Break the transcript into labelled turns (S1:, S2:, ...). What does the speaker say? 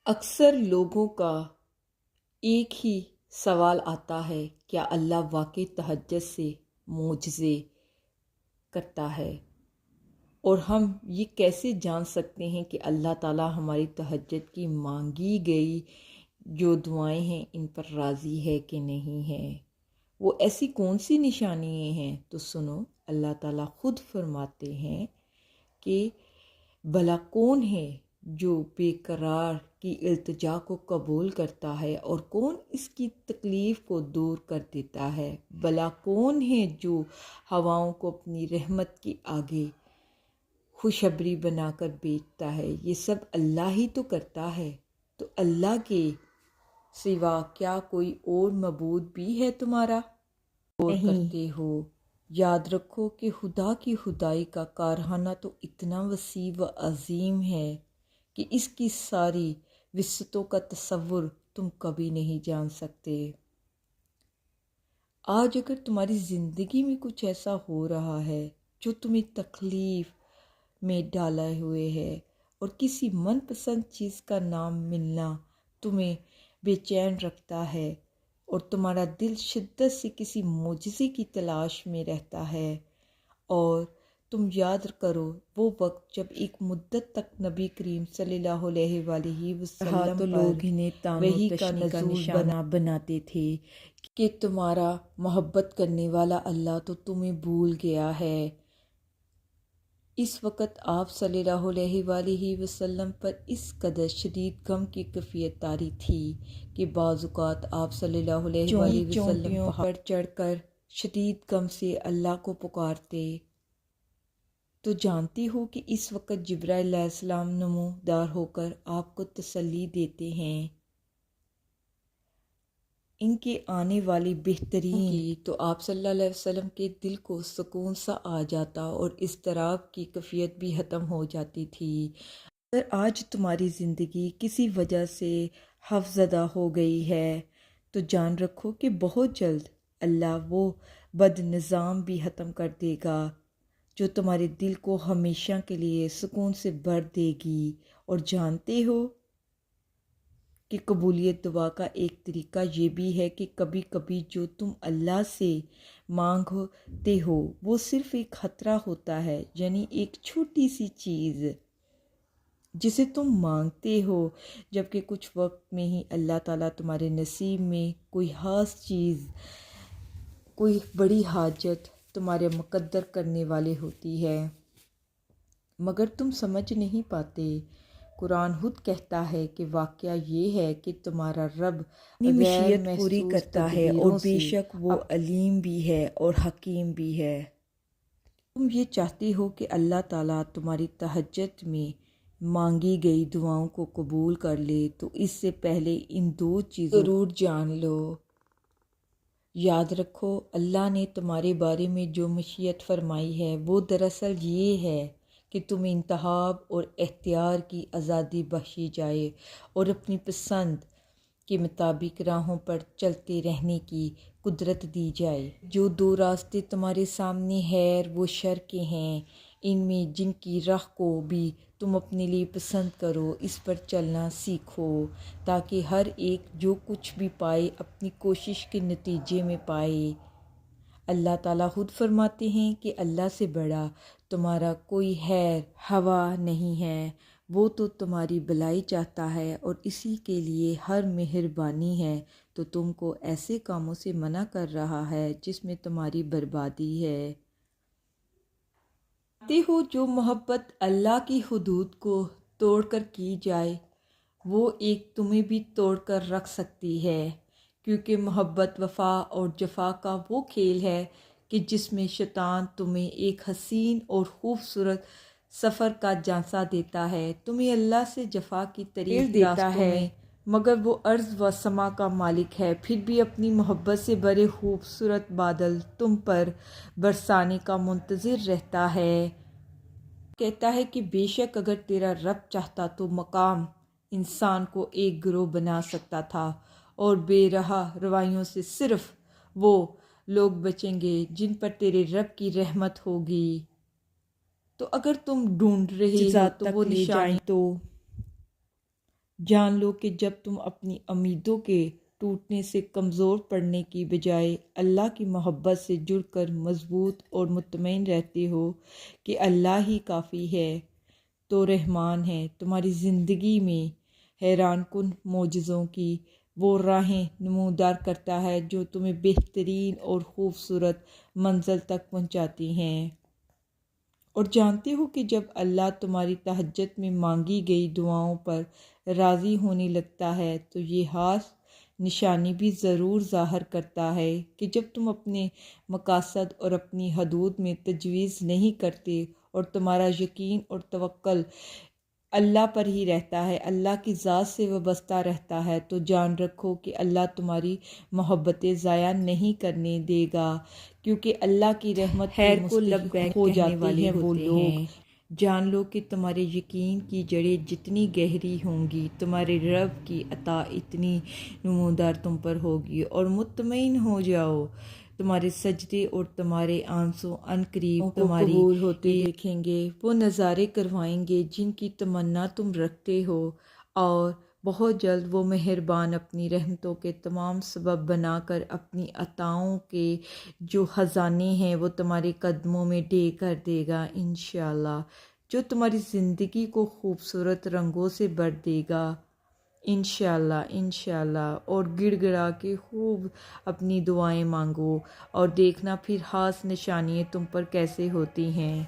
S1: اکثر لوگوں کا ایک ہی سوال آتا ہے، کیا اللہ واقعی تہجد سے معجزے کرتا ہے؟ اور ہم یہ کیسے جان سکتے ہیں کہ اللہ تعالیٰ ہماری تہجد کی مانگی گئی جو دعائیں ہیں ان پر راضی ہے کہ نہیں ہے؟ وہ ایسی کون سی نشانیاں ہیں؟ تو سنو، اللہ تعالیٰ خود فرماتے ہیں کہ بھلا کون ہے جو بے قرار کی التجا کو قبول کرتا ہے اور کون اس کی تکلیف کو دور کر دیتا ہے؟ بھلا کون ہے جو ہواؤں کو اپنی رحمت کے آگے خوشخبری بنا کر بیچتا ہے؟ یہ سب اللہ ہی تو کرتا ہے۔ تو اللہ کے سوا کیا کوئی اور معبود بھی ہے تمہارا؟ غور کرتے ہو؟ یاد رکھو کہ خدا کی خدائی کا کارخانہ تو اتنا وسیع و عظیم ہے کہ اس کی ساری وسعتوں کا تصور تم کبھی نہیں جان سکتے۔ آج اگر تمہاری زندگی میں کچھ ایسا ہو رہا ہے جو تمہیں تکلیف میں ڈالے ہوئے ہے اور کسی من پسند چیز کا نام ملنا تمہیں بے چین رکھتا ہے اور تمہارا دل شدت سے کسی معجزے کی تلاش میں رہتا ہے، اور تم یاد کرو وہ وقت جب ایک مدت تک نبی کریم صلی اللہ علیہ وآلہ وسلم تو لوگ انہیں وحی کا نشانہ بناتے تھے کہ تمہارا محبت کرنے والا اللہ تو تمہیں بھول گیا ہے۔ اس وقت آپ صلی اللہ علیہ وآلہ وسلم پر اس قدر شدید غم کی کیفیت طاری تھی کہ بعض اوقات آپ صلی اللہ علیہ وآلہ وسلم پہاڑ پر چڑھ کر شدید غم سے اللہ کو پکارتے۔ تو جانتی ہو کہ اس وقت جبرائیل علیہ السلام نمودار ہو کر آپ کو تسلی دیتے ہیں ان کے آنے والی بہترین کی، تو آپ صلی اللہ علیہ وسلم کے دل کو سکون سا آ جاتا اور اضطراب کی کیفیت بھی ختم ہو جاتی تھی۔ اگر آج تمہاری زندگی کسی وجہ سے خوفزدہ ہو گئی ہے تو جان رکھو کہ بہت جلد اللہ وہ بد نظام بھی ختم کر دے گا جو تمہارے دل کو ہمیشہ کے لیے سکون سے بھر دے گی۔ اور جانتے ہو کہ قبولیت دعا کا ایک طریقہ یہ بھی ہے کہ کبھی کبھی جو تم اللہ سے مانگتے ہو وہ صرف ایک خطرہ ہوتا ہے، یعنی ایک چھوٹی سی چیز جسے تم مانگتے ہو، جبکہ کچھ وقت میں ہی اللہ تعالیٰ تمہارے نصیب میں کوئی خاص چیز، کوئی بڑی حاجت تمہارے مقدر کرنے والے ہوتی ہے، مگر تم سمجھ نہیں پاتے۔ قرآن خود کہتا ہے کہ واقعہ یہ ہے کہ تمہارا رب اپنی مشیت پوری کرتا ہے اور بے شک وہ علیم بھی ہے اور حکیم بھی ہے۔ تم یہ چاہتے ہو کہ اللہ تعالیٰ تمہاری تہجد میں مانگی گئی دعاؤں کو قبول کر لے، تو اس سے پہلے ان دو چیزوں ضرور جان لو۔ یاد رکھو اللہ نے تمہارے بارے میں جو مشیت فرمائی ہے وہ دراصل یہ ہے کہ تمہیں انتخاب اور اختیار کی آزادی بخشی جائے اور اپنی پسند کے مطابق راہوں پر چلتے رہنے کی قدرت دی جائے۔ جو دو راستے تمہارے سامنے خیر و شر کے ہیں، ان میں جن کی راہ کو بھی تم اپنے لیے پسند کرو اس پر چلنا سیکھو، تاکہ ہر ایک جو کچھ بھی پائے اپنی کوشش کے نتیجے میں پائے۔ اللہ تعالیٰ خود فرماتے ہیں کہ اللہ سے بڑا تمہارا کوئی خیر خواہ نہیں ہے، وہ تو تمہاری بھلائی چاہتا ہے اور اسی کے لیے ہر مہربانی ہے، تو تم کو ایسے کاموں سے منع کر رہا ہے جس میں تمہاری بربادی ہے۔ جانتے ہو جو محبت اللہ کی حدود کو توڑ کر کی جائے وہ ایک تمہیں بھی توڑ کر رکھ سکتی ہے، کیونکہ محبت وفا اور جفا کا وہ کھیل ہے کہ جس میں شیطان تمہیں ایک حسین اور خوبصورت سفر کا جھانسا دیتا ہے، تمہیں اللہ سے جفا کی طریق دیتا ہے، مگر وہ ارض و سما کا مالک ہے، پھر بھی اپنی محبت سے بڑے خوبصورت بادل تم پر برسانے کا منتظر رہتا ہے۔ کہتا ہے کہ بے شک اگر تیرا رب چاہتا تو مقام انسان کو ایک گروہ بنا سکتا تھا، اور بے راہ رویوں سے صرف وہ لوگ بچیں گے جن پر تیرے رب کی رحمت ہوگی۔ تو اگر تم ڈھونڈ رہے ہو تو وہ نشانی تو جان لو کہ جب تم اپنی امیدوں کے ٹوٹنے سے کمزور پڑنے کی بجائے اللہ کی محبت سے جڑ کر مضبوط اور مطمئن رہتے ہو کہ اللہ ہی کافی ہے تو رحمان ہے، تمہاری زندگی میں حیران کن معجزوں کی وہ راہیں نمودار کرتا ہے جو تمہیں بہترین اور خوبصورت منزل تک پہنچاتی ہیں۔ اور جانتے ہو کہ جب اللہ تمہاری تہجد میں مانگی گئی دعاؤں پر راضی ہونے لگتا ہے تو یہ خاص نشانی بھی ضرور ظاہر کرتا ہے کہ جب تم اپنے مقاصد اور اپنی حدود میں تجویز نہیں کرتے اور تمہارا یقین اور توکل اللہ پر ہی رہتا ہے، اللہ کی ذات سے وابستہ رہتا ہے، تو جان رکھو کہ اللہ تمہاری محبتیں ضائع نہیں کرنے دے گا، کیونکہ اللہ کی رحمت کے مستحق ہو جاتے ہیں وہ لوگ۔ جان لو کہ تمہارے یقین کی جڑیں جتنی گہری ہوں گی، تمہارے رب کی عطا اتنی نمودار تم پر ہوگی، اور مطمئن ہو جاؤ تمہارے سجدے اور تمہارے آنسو ان قریب تمہاری قبول ہوتے دیکھیں گے، وہ نظارے کروائیں گے جن کی تمنا تم رکھتے ہو، اور بہت جلد وہ مہربان اپنی رحمتوں کے تمام سبب بنا کر اپنی عطاؤں کے جو خزانے ہیں وہ تمہارے قدموں میں ڈے کر دے گا انشاءاللہ، جو تمہاری زندگی کو خوبصورت رنگوں سے بھر دے گا انشاءاللہ انشاءاللہ۔ اور گڑ گڑا کے خوب اپنی دعائیں مانگو اور دیکھنا پھر خاص نشانیاں تم پر کیسے ہوتی ہیں۔